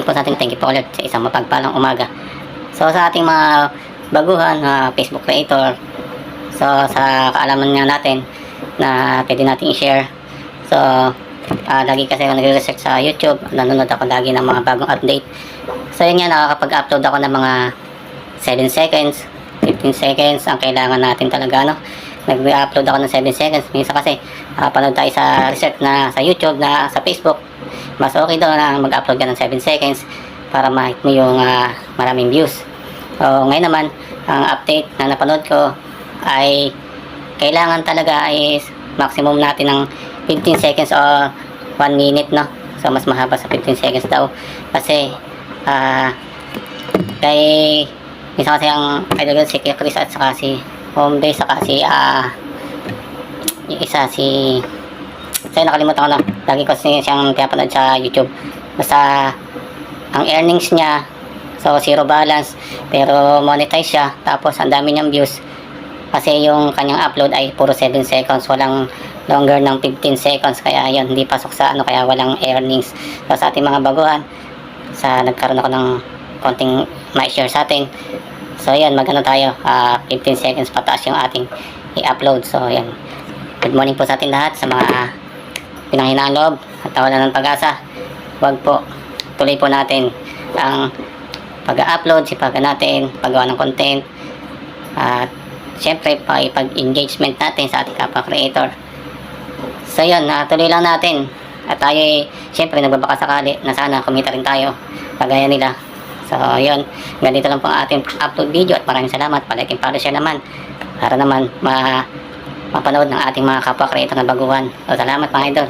po sa atin. Thank you po ulit sa isang mapagpalang umaga. So sa ating mga baguhan na Facebook creator, so sa kaalaman nga natin na pwede natin i-share. So lagi kasi ako nagre-research sa YouTube, nanonood ako lagi ng mga bagong update. So yun nga, nakakapag-upload ako ng mga 7 seconds, 15 seconds ang kailangan natin talaga, no? Nag-upload ako ng 7 seconds. Minsan kasi panood tayo sa research na sa YouTube, na sa Facebook, mas okay daw na mag-upload ka ng 7 seconds para ma-hit mo yung maraming views. So ngayon naman, ang update na napanood ko ay kailangan talaga is maximum natin ng 15 seconds o 1 minute, no? So mas mahaba sa 15 seconds daw kasi kay minsan kasi ang idol si Chris at saka si Homebase, saka si yung isa si nakalimutan ko na, lagi ko siyang pinapanood sa YouTube. Basta ang earnings niya, so zero balance pero monetize siya, tapos ang dami niyang views kasi yung kanyang upload ay puro 7 seconds, walang longer ng 15 seconds, kaya yun, hindi pasok sa kaya walang earnings. So sa ating mga baguhan, nagkaroon ako ng konting ma-share sa atin. So yan, magano tayo, 15 seconds pataas yung ating i-upload. So yan, good morning po sa atin lahat, sa mga pinanghinaan loob at tawanan ng pag-asa. Huwag po, tuloy po natin ang pag-upload, sipagan natin, paggawa ng content, at syempre pag-engagement natin sa ating kapwa creator. So yun, tuloy lang natin. At tayo syempre nagbabaka sakali na sana kumita rin tayo kagaya nila. So yun, ganito lang po ang ating upload video at maraming salamat. Palike and follow, share naman para naman mapanood ng ating mga kapwa creator na baguhan. So salamat mga idol.